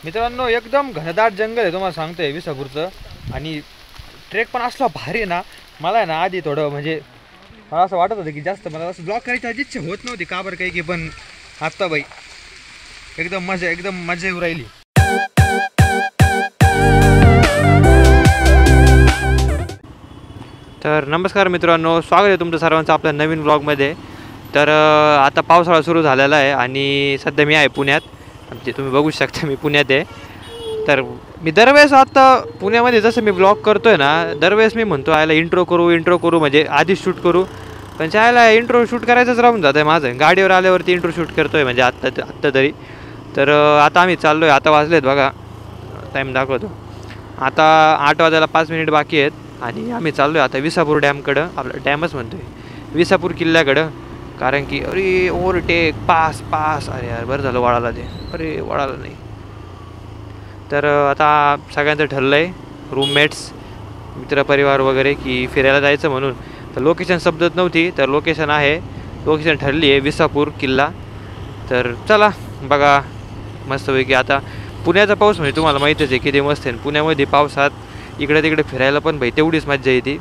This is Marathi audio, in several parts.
मित्रांनो एकदम घनदाट जंगल आहे तुम्हाला सांगतोय विसापूरचं. आणि ट्रेक पण असला भारी ना. मला आहे ना आधी थोडं म्हणजे मला असं वाटत होतं की जास्त मला असं ब्लॉक करायची इच्छा होत नव्हती का बरं काही की, पण आत्ता बाई एकदम मजा येऊ राहिली. तर नमस्कार मित्रांनो, स्वागत आहे तुमचं सर्वांचं आपल्या नवीन ब्लॉगमध्ये. तर आता पावसाळा सुरू झालेला आहे आणि सध्या मी आहे पुण्यात. म्हणजे तुम्ही बघू शकता मी पुण्यात आहे. तर मी दरवेळेस आता पुण्यामध्ये जसं मी ब्लॉग करतो आहे ना, दरवेळेस मी म्हणतो आयला इंट्रो करू म्हणजे आधीच शूट करू. पण चायला इंट्रो शूट करायचंच राहून जातं आहे माझं. गाडीवर आल्यावरती इंट्रो शूट करतो आहे म्हणजे आत्ता तरी. तर आता आम्ही चाललो आहे. आता वाजलेत बघा, टाईम दाखवतो. आता 8 वाजायला 5 मिनिट बाकी आहेत. आणि आम्ही चाललो आहे आता विसापूर डॅमकडं. आपलं डॅमच म्हणतो आहे, विसापूर किल्ल्याकडं. कारण की अरे ओव्हरटेक पास अरे यार बरं झालं वळाला ते, अरे वळाला नाही. तर आता सगळ्यांचं ठरलं आहे, रूममेट्स मित्रपरिवार वगैरे, की फिरायला जायचं म्हणून. तर लोकेशन समजत नव्हती, तर लोकेशन ठरली आहे विसापूर किल्ला. तर चला बघा मस्तपैकी. आता पुण्याचा पाऊस म्हणजे तुम्हाला माहीतच आहे किती मस्त आहे. पुण्यामध्ये पावसात इकडे तिकडे फिरायला पण भाई तेवढीच मजा येते,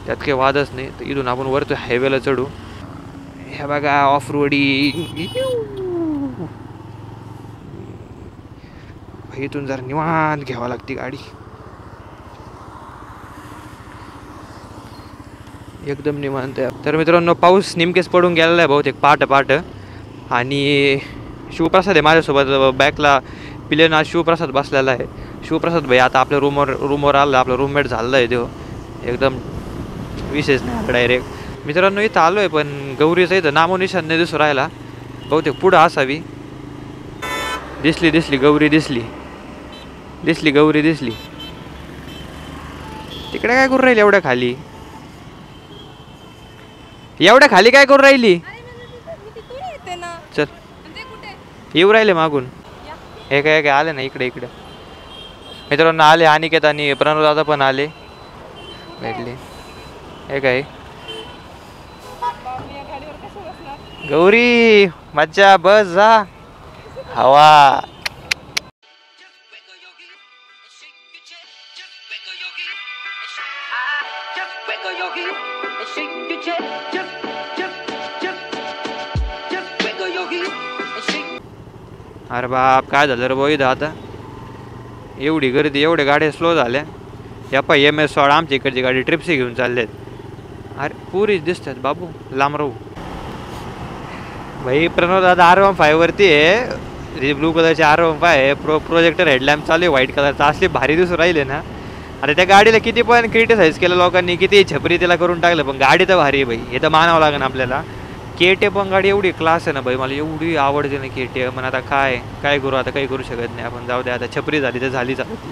त्यात काही वादच नाही. तर इथून आपण वरतो हायवेला चढू. हे बघा ऑफ रोडिंग, इथून जरा निवांत घ्यावं लागते गाडी, एकदम निवांत आहे. तर मित्रांनो पाऊस नेमकेच पडून गेलेला आहे बहुतेक पहाट. आणि शिवप्रसाद आहे माझ्यासोबत बॅकला. पिलेना शिवप्रसाद बसलेला आहे. शिवप्रसाद भाई आता आपल्या रूमवर आला, आपला रूममेट झालेला आहे तो. एकदम विशेष नाही डायरेक्ट. मित्रांनो इथं आलो आहे पण गौरीचं इथं नामोनिशान नाही दिसू राहिला. बहुतेक पुढं असावी. दिसली गौरी दिसली. तिकडे काय करू राहिली एवढ्या खाली काय करू राहिली? चल येऊ राहिले मागून. हे काय आले ना इकडे. मित्रांनो आले अनिकेत आणि प्रणव दादा पण आले, भेटले. हे काय गौरी मज्जा बस जा हवा. अरे बाप काय झालं रे बोईदा, आता एवढी गर्दी, एवढ्या गाड्या स्लो झाल्या. या पा MS 16 आमच्या इकडची गाडी ट्रिप्सी घेऊन चाललेत. अरे पुरीच दिसतात बाबू, लांब राहू. भाई प्रणव दादा R15 वरती आहे, ब्लू कलरचे R15 आहे. प्रोजेक्टर हेडलॅम्प चालू आहे व्हाईट कलरचा. असले भारी दिसून राहिले ना. आता त्या गाडीला किती पण क्रिटिसाइज केलं लोकांनी, किती छपरी तिला करून टाकलं, पण गाडी तर भारी आहे भाई. हे तर मानावं लागेल आपल्याला. KTM पण गाडी एवढी क्लास आहे ना भाई, मला एवढी आवडते ना KTM. पण आता काय करू, आता काही करू शकत नाही आपण. जाऊ दे आता, छपरी झाली तर झाली चालती.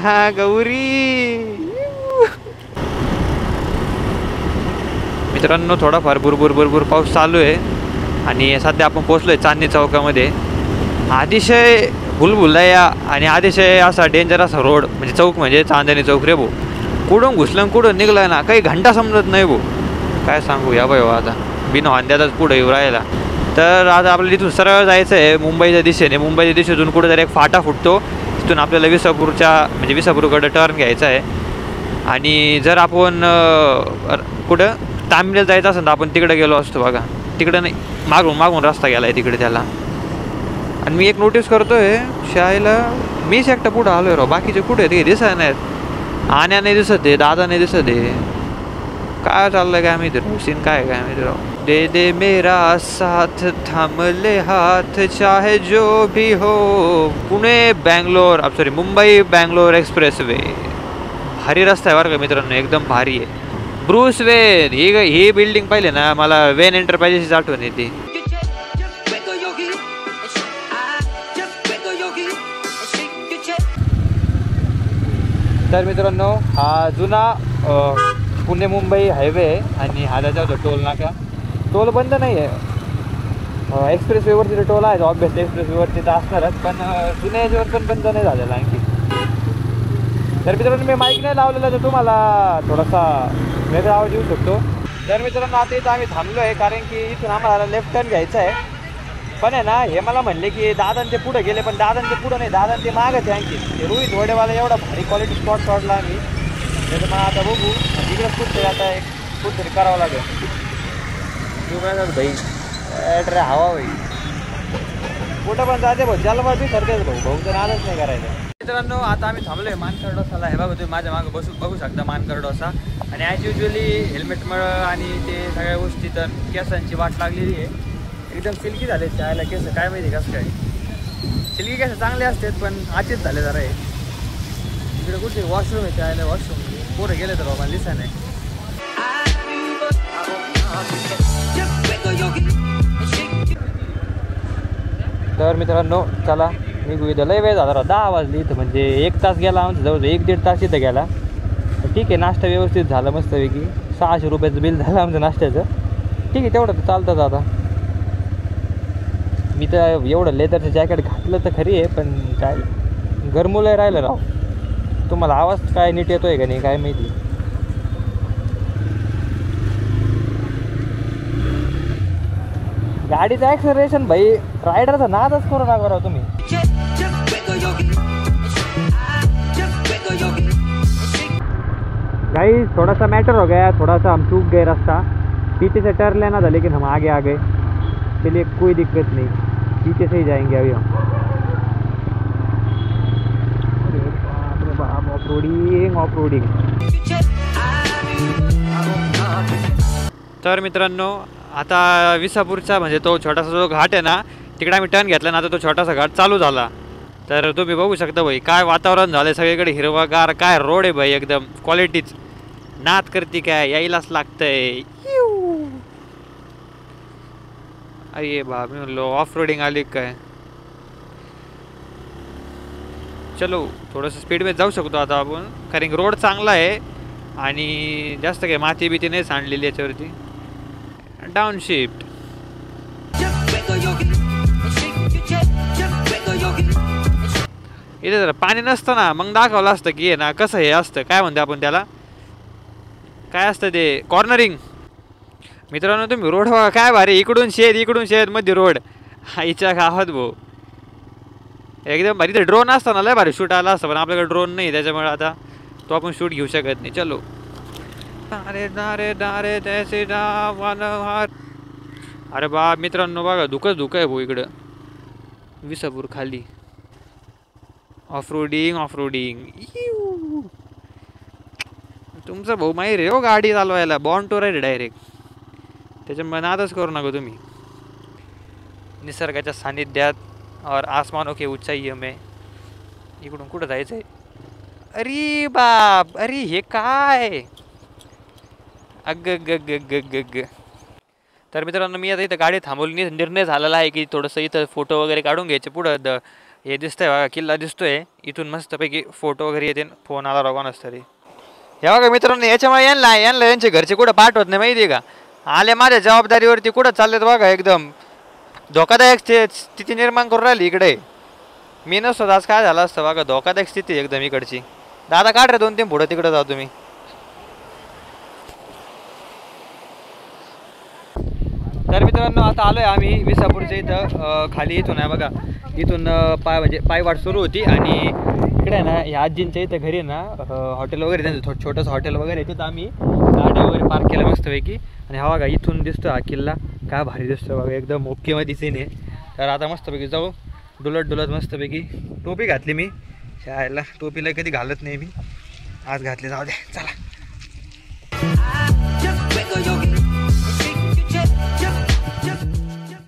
हा गौरी. मित्रांनो थोडाफार बुरबुर पाऊस चालू आहे. आणि सध्या आपण पोचलो आहे चांदणी चौकामध्ये. अतिशय भुलभुलैया आणि अतिशय असा डेंजर असा रोड, म्हणजे चौक म्हणजे चांदणी चौक रे भाऊ. कुठून घुसलं कुठून निघलं ना काही घंटा समजत नाही भाऊ. काय सांगू या भाई आता बिना वांद्यातच पुढे येऊ राहिला. तर आता आपल्याला इथून सरळ जायचं आहे मुंबईच्या दिशेतून कुठेतरी एक फाटा फुटतो, तिथून आपल्याला विसापूरकडं टर्न घ्यायचा आहे. आणि जर आपण कुठं तामिळला जायचं असेल तर आपण तिकडे गेलो असतो बघा. तिकडं नाही, मागून रस्ता गेला आहे तिकडे त्याला. आणि मी एक नोटीस करतोय शाळेला मीच एकटा पुढं आलोय राव, बाकीचे कुठे ते दिसत नाहीत. आण्या नाही दिसत आहे, दादा नाही दिसत आहे. काय चाललंय काय माहिती राव, सीन काय माहिती राव. दे मेरा साथ थांबले हात चाहे जो भी हो. मुंबई बँगलोर एक्सप्रेसवे भारी रस्ता आहे बरं का मित्रांनो, एकदम भारी आहे. ब्रूस वेन ही बिल्डिंग पाहिले ना, मला वेन एंटरप्राइजेसची आठवण येते. तर मित्रांनो हा जुना पुणे मुंबई हायवे आहे. आणि हा त्याचा होतो टोल नाका. टोल बंद नाही आहे, एक्सप्रेसवेवरती टोल आहे ऑब्वियसली, एक्सप्रेसवेवरती तर असणारच. पण जुन्या याच्यावर पण बंद नाही झालेला आणखी. तर मित्रांनो मी माईक नाही लावलेला, तर तुम्हाला थोडासा वेगळा आवाज येऊ शकतो. तर मित्रांनो आता इथं आम्ही थांबलो आहे, कारण की इथून आम्हाला लेफ्ट टर्न घ्यायचा आहे. पण आहे ना हे मला म्हणले की दादा ते पुढे गेले, पण दादा ते पुढे नाही, दादा ते मागच आहे आणखी. ते रोहित वडेवाला एवढा भारी क्वालिटी स्पॉट सोडला आम्ही. त्याचं मग आता बघू तिकडेच कुठतरी आता एक कुठतरी करावं लागेल. तू काय भाई ॲड्रे हवा भाई कुठं पण जाते भाऊ, ज्याला बी करतेच भाऊ, भाऊ तर आजच नाही करायचं. मित्रांनो आता आम्ही थांबलोय मानकर डोसाला. हे बघा तुम्ही माझ्या मागं बघू शकता मानकर डोसा. आणि ॲज युजली हेल्मेटमुळं आणि ते सगळ्या गोष्टी तर केसांची वाट लागलेली आहे. एकदम सिल्की झाले चायला केस, काय माहिती कसं काय. सिल्की केस चांगले असतात पण आचीच झाले जरा. आहे इकडे कुठे वॉशरूम आहे चायला, वॉशरूम पोरं गेले तर बाबा लिसा नाही. तर मित्रांनो चला निघू. इथं लय वेळ झाला, 10 वाजली इथं, म्हणजे 1 तास गेला आमचं, जवळ 1-1.5 तास इथं गेला. ठीक आहे नाश्ता व्यवस्थित झाला मस्तपैकी. 600 रुपयाचं बिल झालं आमचं नाश्त्याचं. ठीक आहे तेवढं तर चालतं. आता मी तर एवढं लेदरचं जॅकेट घातलं तर खरी आहे, पण काय गरमूलय राहिलं राव. तुम्हाला आवाज काय नीट येतोय का नाही काय माहिती. गाडीचं ॲक्सलरेशन भाई रायडरचा नादच करू नका राव तुम्ही. गाइस थोड़ा सा मैटर हो गया, थोड़ा सा हम चूक गए रास्ता. पीछे से टर्न लेना था लेकिन हम आगे आ गए. चलिए कोई दिक्कत नहीं, पीछे से ही जाएंगे अभी हम. Off roading. तर मित्रांनो आता विसापूरचा म्हणजे तो छोटासा जो घाट आहे ना तिकडे आम्ही टर्न घेतला ना, आता तो छोटासा घाट चालू झाला. तर तुम्ही बघू शकता भाई काय वातावरण झालं, सगळीकडे हिरवागार, काय रोड आहे भाई एकदम क्वालिटीच. नाद करते काय, यायलाच लागतंय. अरे बा मी म्हणलो ऑफ रोडिंग आली काय. चलो थोडंसं स्पीडमध्ये जाऊ शकतो आता आपण, कारण रोड चांगला आहे आणि जास्त काय माती बिती नाही सांडलेली याच्यावरती. Down shift. इथे जर पाणी नसतं ना मग दाखवलं असतं की हे ना कसं हे असतं, काय म्हणते आपण त्याला, काय असतं ते कॉर्नरिंग. मित्रांनो तुम्ही रोड बघा काय भारी, इकडून शेत मध्ये रोड. आईच्या गावात भाऊ एकदम भारी. ते ड्रोन असतं ना लय भारी शूट आला असतं, पण आपल्याकडे ड्रोन नाही त्याच्यामुळे आता तो आपण शूट घेऊ शकत नाही. चलो अरे बा मित्रांनो बघा धुकं आहे भाऊ इकडं विसापूर खाली. Off roading. तुमचा भाऊ माहीर आहे हो गाडी चालवायला, बॉर्न टू राईड डायरेक्ट. त्याच्यामुळे नादच करू नका तुम्ही. निसर्गाच्या सानिध्यात और आसमानों के ऊंचाई में. इकडून कुठं जायचं आहे. अरे बाप, अरे हे काय अग. तर मित्रांनो मी आता इथं गाडी थांबवली, निर्णय झालेला आहे की थोडंसं इथं फोटो वगैरे काढून घ्यायचे. पुढं हे दिसतंय बघा किल्ला दिसतोय, इथून मस्तपैकी फोटो वगैरे येते. फोन आला रॉगॉन असतं रे. हे बघा मित्रांनो याच्यामुळे यांचे घरचे कुठं पाठवत नाही माहिती आहे का. आले माझ्या जबाबदारीवरती कुठं चाललेत बघा, एकदम धोकादायक स्थिती निर्माण करून राहिली इकडे. मी नसतो आज काय झालं असतं बघा, धोकादायक स्थिती एकदम इकडची. दादा काढ रे 2-3 पुढं तिकडं जाऊ तुम्ही. तर मित्रांनो आता आलोय आम्ही विसापूरच्या इथं खाली. इथून आहे बघा, इथून पायवाट सुरू होती आणि इकडे आहे ना ह्या आजींच्या इथं घरी ना हॉटेल वगैरे त्यांचं छोटंसं हॉटेल वगैरे तिथं आम्ही गाडी वगैरे पार्क केलं मस्तपैकी. आणि हा बघा इथून दिसतो हा किल्ला, काय भारी दिसतो बघा, एकदम ओकेमध्ये सीन आहे. तर आता मस्तपैकी जाऊ डुलत मस्तपैकी. टोपी घातली मी शाळेला, टोपीला कधी घालत नाही मी, आज घातली. जाऊ दे चला.